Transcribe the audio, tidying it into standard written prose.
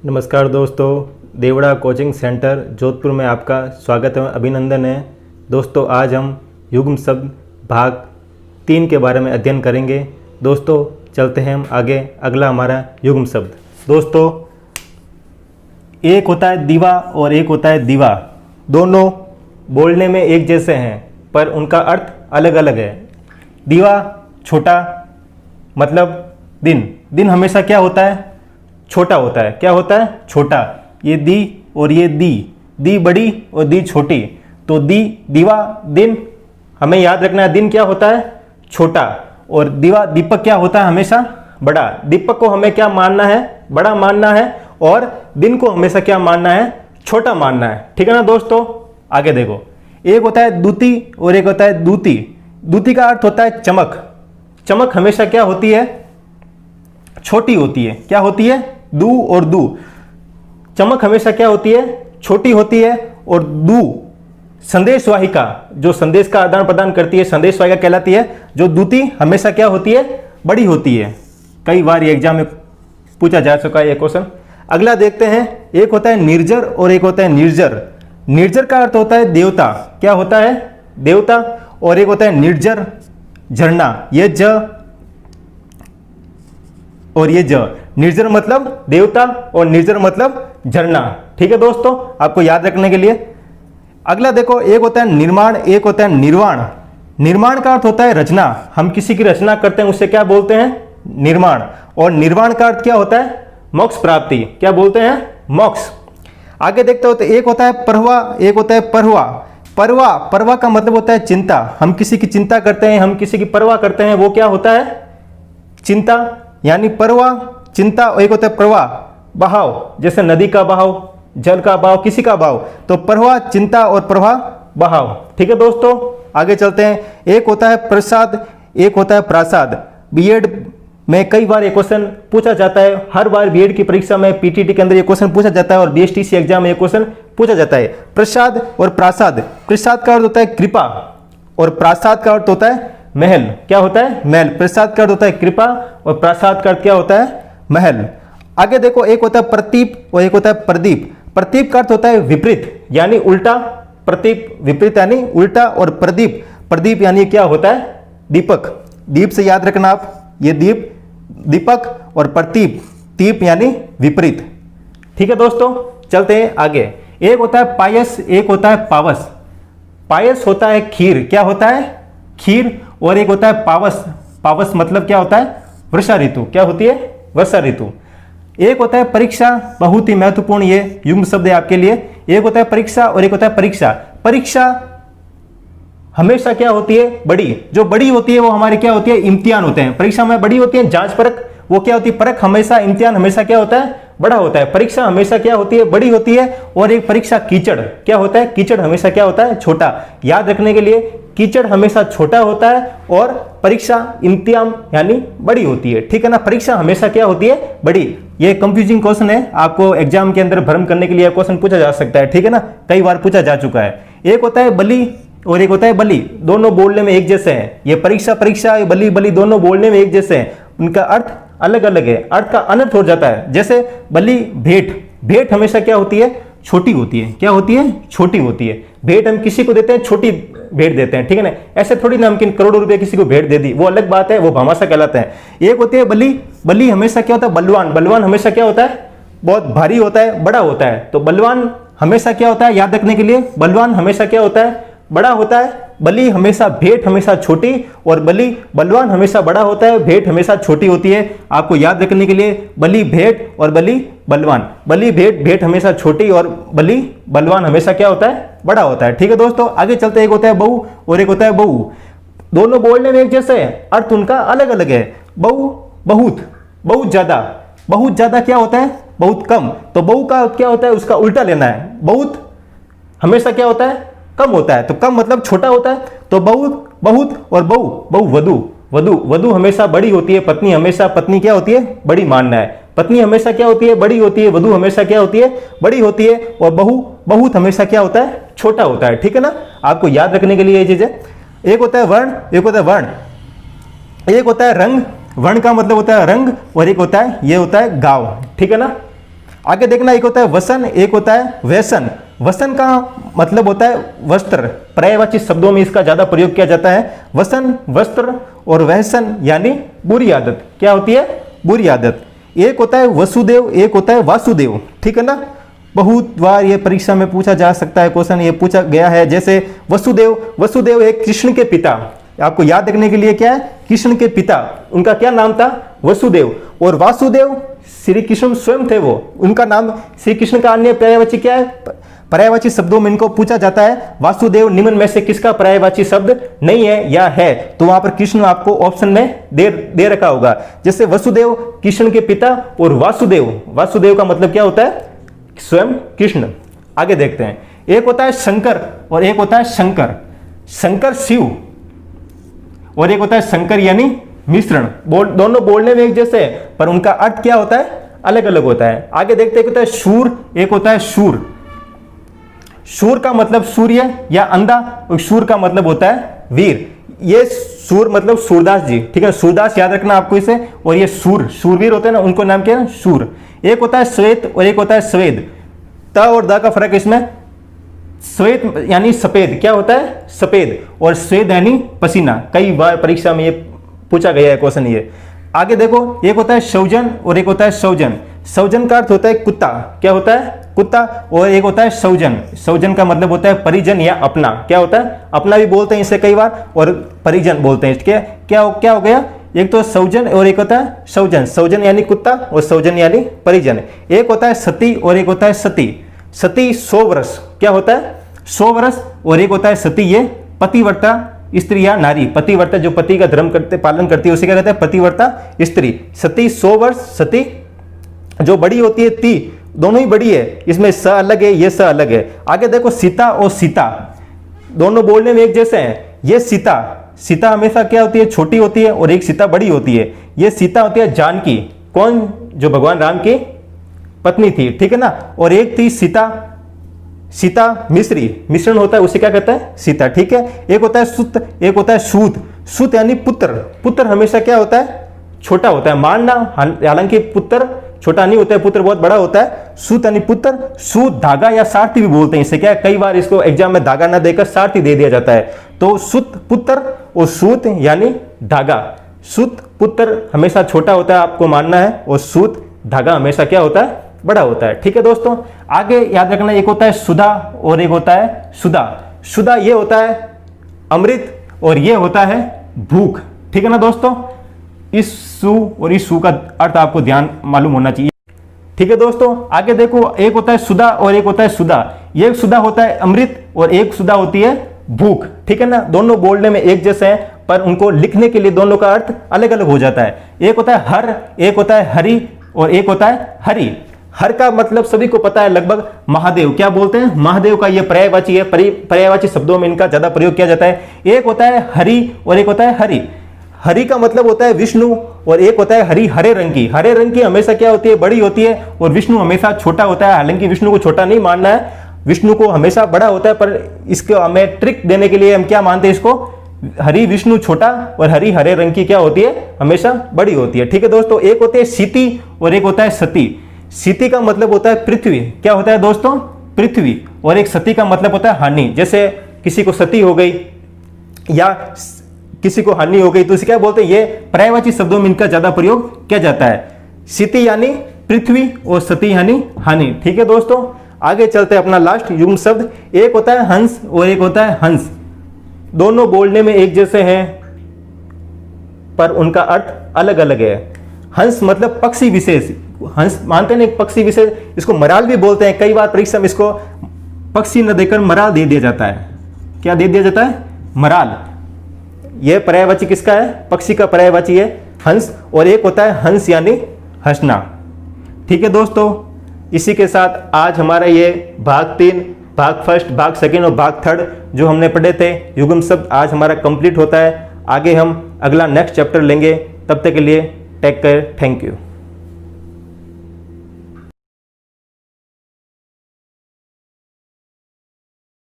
नमस्कार दोस्तों, Devda coaching centre Jodhpur में आपका स्वागत है, अभिनंदन है। दोस्तों आज हम युग्म शब्द भाग 3 के बारे में अध्ययन करेंगे। दोस्तों चलते हैं हम आगे। अगला हमारा युग्म शब्द। दोस्तों एक होता है दीवा और एक होता है दीवा। दोनों बोलने में एक जैसे हैं पर उनका अर्थ अलग अलग है। दीवा छोटा मतलब दिन। दिन हमेशा क्या होता है? छोटा होता है। क्या होता है? छोटा। ये दी और ये दी बड़ी और दी छोटी। तो दीवा दिन हमें याद रखना है। दिन क्या होता है? छोटा। और दीपक क्या होता है? हमेशा बड़ा। दीपक को हमें क्या मानना है? बड़ा मानना है। और दिन को हमेशा क्या मानना है? छोटा मानना है। ठीक है ना दोस्तों? आगे देखो, एक होता है दूती और एक होता है दूती। दूती का अर्थ होता है चमक। चमक हमेशा क्या होती है? छोटी होती है। क्या होती है? दू और दू। चमक हमेशा क्या होती है? छोटी होती है। और दू संदेशवाहिका, जो संदेश का आदान प्रदान करती है, संदेशवाहिका कहलाती है। जो दूती हमेशा क्या होती है? बड़ी होती है। कई बार ये एग्जाम में पूछा जा चुका है ये क्वेश्चन। अगला देखते हैं, एक होता है निर्जर और एक होता है निर्जर। निर्जर का अर्थ होता है देवता। क्या होता है? देवता। और एक होता है निर्जर, झरना। ये ज और ये ज। निर्जर मतलब देवता और निर्जर मतलब झरना। ठीक है दोस्तों, आपको याद रखने के लिए। अगला देखो, एक होता है निर्माण, एक होता है निर्वाण। निर्माण का अर्थ होता है रचना। हम किसी की रचना करते हैं, उससे क्या बोलते हैं? निर्माण। और निर्वाण का अर्थ क्या होता है? मोक्ष प्राप्ति। क्या बोलते हैं? मोक्ष। आगे देखते हो तो एक होता है परवा, एक होता है परवा। परवा का मतलब होता है चिंता। हम किसी की चिंता करते हैं, हम किसी की परवाह करते हैं, वो क्या होता है? चिंता। यानी परवाह, चिंता। और एक होता है प्रवाह, बहाव। जैसे नदी का बहाव, जल का बहाव, किसी का बहाव। तो परवाह, चिंता और प्रवाह, बहाव। ठीक है दोस्तों, आगे चलते हैं। एक होता है प्रसाद, एक होता है प्रासाद। बीएड में कई बार ये क्वेश्चन पूछा जाता है। हर बार बीएड की परीक्षा में पीटीटी के अंदर ये क्वेश्चन पूछा जाता है और बीएसटीसी एग्जाम में ये क्वेश्चन पूछा जाता है। प्रसाद और प्रासाद। प्रसाद का अर्थ होता है कृपा और प्रासाद का अर्थ होता है महल। क्या होता है? महल। प्रसाद का अर्थ होता है कृपा और प्रासाद का अर्थ क्या होता है? महल। आगे देखो, एक होता है प्रतीप और एक होता है प्रदीप। प्रतीप का अर्थ होता है विपरीत यानी उल्टा। प्रतीप विपरीत यानी उल्टा। और प्रदीप यानी क्या होता है? दीपक। दीप से याद रखना आप, ये दीपक और प्रतीप, दीप यानी विपरीत। ठीक है दोस्तों, चलते हैं आगे। एक होता है पायस, एक होता है पावस। पायस होता है खीर। क्या होता है? खीर। और एक होता है पावस। पावस मतलब क्या होता है? वर्षा ऋतु। क्या होती है? वर्षा ऋतु। एक होता है परीक्षा, बहुत ही महत्वपूर्ण ये युग्म शब्द है आपके लिए। एक होता है परीक्षा और एक होता है परीक्षा। परीक्षा हमेशा क्या होती है? बड़ी। जो बड़ी होती है वो हमारे क्या होती है? इम्तिहान होते हैं। परीक्षा में बड़ी होती है, जांच परख वो क्या होती है? परख। हमेशा इम्तिहान हमेशा क्या होता है? बड़ा होता है। परीक्षा हमेशा क्या होती है? बड़ी होती है। और एक परीक्षा कीचड़ क्या होता है? कीचड़ हमेशा क्या होता है? छोटा। याद रखने के लिए, कीचड़ हमेशा छोटा होता है और परीक्षा इम्तिहान यानी बड़ी होती है। ठीक है ना? परीक्षा हमेशा क्या होती है? बड़ी। ये कंफ्यूजिंग क्वेश्चन है, आपको एग्जाम के अंदर भ्रम करने के लिए क्वेश्चन पूछा जा सकता है। ठीक है ना? कई बार पूछा जा चुका है। एक होता है बलि और एक होता है बलि। दोनों बोलने में एक जैसे हैं। ये परीक्षा, ये बलि दोनों बोलने में एक जैसे हैं। उनका अर्थ अलग अलग है। अर्थ का अनर्थ हो जाता है। जैसे बलि भेंट हमेशा क्या होती है? छोटी होती है। क्या होती है? छोटी होती है। भेंट हम किसी को देते हैं, छोटी भेंट देते हैं। ठीक है ना? ऐसे थोड़ी ना हम करोड़ों रुपए किसी को भेंट दे दी, वो अलग बात है, वो भामाशा कहलाता है। एक होती है बलि हमेशा क्या होता है? बलवान हमेशा क्या होता है? बहुत भारी होता है, बड़ा होता है। तो बलवान हमेशा क्या होता है? याद रखने के लिए, बलवान हमेशा क्या होता है? बड़ा होता है। बलि हमेशा भेंट हमेशा छोटी और बलवान हमेशा बड़ा होता है, भेंट हमेशा छोटी होती है। आपको याद रखने के लिए बलि भेंट और बलि बलवान। बलि भेंट हमेशा छोटी और बलवान हमेशा क्या होता है? बड़ा होता है। ठीक है दोस्तों, आगे चलते। एक होता है बहु और एक होता है बहु। दोनों बोलने में एक जैसे है, अर्थ उनका अलग अलग है। बहु बहुत ज्यादा क्या होता है? बहुत कम। तो बहु का क्या होता है? उसका उल्टा लेना है। बहुत हमेशा क्या होता है? कम होता है। तो कम मतलब छोटा होता है। तो बहुत और वधु हमेशा बड़ी होती है। पत्नी क्या होती है? बड़ी मानना है। पत्नी हमेशा क्या होती है? बड़ी होती है। वधु हमेशा क्या होती है? बड़ी होती है। और बहुत हमेशा क्या होता है? छोटा होता है। ठीक है ना? आपको याद रखने के लिए ये चीजें। एक होता है वर्ण, एक होता है वर्ण। एक होता है रंग। वर्ण का मतलब होता है रंग और एक होता है ये होता है गांव। ठीक है ना? आगे देखना, एक होता है वसन, एक होता है व्यसन। वसन का मतलब होता है वस्त्र, पर्यायवाची शब्दों में इसका ज्यादा प्रयोग किया जाता है। वसन वस्त्र, और व्यसन यानी बुरी आदत। क्या होती है? बुरी आदत। एक होता है वसुदेव, एक होता है वासुदेव, ठीक है ना। बहुत बार ये परीक्षा में पूछा जा सकता है, क्वेश्चन ये पूछा गया है। जैसे वसुदेव, वसुदेव एक कृष्ण के पिता, आपको याद रखने के लिए क्या है, कृष्ण के पिता, उनका क्या नाम था? वसुदेव। और वासुदेव श्री कृष्ण स्वयं थे वो, उनका नाम। श्री कृष्ण का अन्य पर्यायवाची क्या है? पर्यायवाची शब्दों में इनको पूछा जाता है वासुदेव निम्न में से किसका पर्यायवाची शब्द नहीं है या है, तो वहां पर कृष्ण आपको ऑप्शन में दे रखा होगा। जैसे वसुदेव कृष्ण के पिता, और वासुदेव, वासुदेव का मतलब क्या होता है? स्वयं कृष्ण। आगे देखते हैं, एक होता है शंकर और एक होता है शंकर। शंकर शिव, और एक होता है शंकर यानी मिश्रण। दोनों बोलने में एक जैसे है, पर उनका अर्थ क्या होता है? अलग अलग होता है। आगे देखते हैं, एक होता है शूर, एक होता है शूर। शूर का मतलब सूर्य या अंधा, और शूर का मतलब होता है वीर। ये शूर मतलब सूरदास जी, ठीक है, सूरदास याद रखना आपको इसे। और ये शूरवीर होते हैं ना, उनको नाम क्या है? शूर। एक होता है श्वेत और एक होता है स्वेद। त और द का फर्क इसमें, श्वेत यानी सफेद, क्या होता है? सफेद, और स्वेद यानी पसीना। कई बार परीक्षा में ये पूछा गया है क्वेश्चन ये। आगे देखो, एक होता है सौजन और एक होता है सौजन। सौजन का अर्थ होता है कुत्ता, क्या होता है? कुत्ता। और एक होता है सौजन, सौजन का मतलब होता है परिजन या अपना। क्या होता है? अपना भी बोलते हैं इसे कई बार, और परिजन बोलते हैं। क्या हो गया? एक तो सौजन और एक होता है सौजन। सौजन यानी कुत्ता और सौजन यानी परिजन। एक होता है सती और एक होता है सती। सती 100 वर्ष, क्या होता है? 100 वर्ष। और एक होता है सती, ये पतिव्रता स्त्री या नारी। पतिव्रता जो पति का धर्म पालन करती है उसे क्या कहते हैं? पतिव्रता स्त्री। सती 100 वर्ष। सती जो बड़ी होती है ती, दोनों ही बड़ी है, इसमें स अलग है, ये स अलग है। आगे देखो, सीता और सीता, दोनों बोलने में एक जैसे हैं। ये सीता, सीता हमेशा क्या होती है? छोटी होती है, और एक सीता बड़ी होती है। ये सीता होती है जानकी, कौन? जो भगवान राम की पत्नी थी, ठीक है ना। और एक थी सीता, सीता मिश्री, मिश्रण होता है, उसे क्या कहता है? सीता, ठीक है। एक होता है सुत, एक होता है सूत। सूत यानी पुत्र। पुत्र हमेशा क्या होता है? छोटा होता है, मानना। हालांकि पुत्र छोटा नहीं होता है, पुत्र बहुत बड़ा होता है। सूत यानी पुत्र। सूत धागा या सारथी भी बोलते हैं इसे। क्या कई बार इसको एग्जाम में धागा ना देकर सारथी दे दिया जाता है। तो सूत पुत्र और सूत यानी धागा। सूत पुत्र हमेशा छोटा होता है, आपको मानना है, और सूत धागा हमेशा क्या होता है? बड़ा होता है, ठीक है दोस्तों। आगे याद रखना, एक होता है सुधा और एक होता है सुधा। सुधा ये होता है अमृत, और ये होता है भूख, ठीक है ना दोस्तों। इस सु और इस सु का अर्थ आपको ध्यान मालूम होना चाहिए, ठीक है दोस्तों। आगे देखो, एक होता है सुधा और एक होता है सुधा। एक सुधा होता है अमृत और एक सुधा होती है भूख, ठीक है ना। दोनों बोलने में एक जैसे हैं, पर उनको लिखने के लिए दोनों का अर्थ अलग अलग हो जाता है। एक होता है हर, एक होता है हरि, और एक होता है हरि। हर का मतलब सभी को पता है लगभग, महादेव। क्या बोलते हैं? महादेव का ये पर्यायवाची है, पर्यायवाची शब्दों में इनका ज्यादा प्रयोग किया जाता है। एक होता है हरि और एक होता है हरि। हरि का मतलब होता है विष्णु, और एक होता है हरि हरे रंग की। हरे रंग की हमेशा क्या होती है? बड़ी होती है, और विष्णु हमेशा छोटा होता है। हालांकि विष्णु को छोटा नहीं मानना है, विष्णु को हमेशा बड़ा होता है, पर इसको हमें ट्रिक देने के लिए हम क्या मानते हैं इसको? हरि विष्णु छोटा और हरि हरे रंग की क्या होती है? हमेशा बड़ी होती है, ठीक है दोस्तों। एक होते हैं सीति और एक होता है सती। सीति का मतलब होता है पृथ्वी, क्या होता है दोस्तों? पृथ्वी। और एक सती का मतलब होता है हानि। जैसे किसी को सती हो गई या किसी को हानि हो गई, तो इसे क्या बोलते हैं? ये पर्यायवाची शब्दों में इनका ज्यादा प्रयोग किया जाता है। सीति यानी पृथ्वी और सती यानी हानि, ठीक है दोस्तों। आगे चलते हैं, अपना लास्ट युग्म शब्द। एक होता है हंस और एक होता है हंस। दोनों बोलने में एक जैसे हैं, पर उनका अर्थ अलग अलग है। हंस मतलब पक्षी विशेष, हंस मानते हैं एक पक्षी विशेष, इसको मराल भी बोलते हैं। कई बार परीक्षा में इसको पक्षी न देकर मराल दे दिया जाता है। क्या दे दिया जाता है? मराल। यह पर्यायवाची किसका है? पक्षी का पर्यायवाची है हंस। और एक होता है हंस यानी हंसना, ठीक है दोस्तों। इसी के साथ आज हमारा ये भाग 3, भाग फर्स्ट, भाग सेकेंड और भाग थर्ड जो हमने पढ़े थे युग्म शब्द, आज हमारा कंप्लीट होता है। आगे हम अगला नेक्स्ट चैप्टर लेंगे। तब तक के लिए टेक केयर, थैंक यू।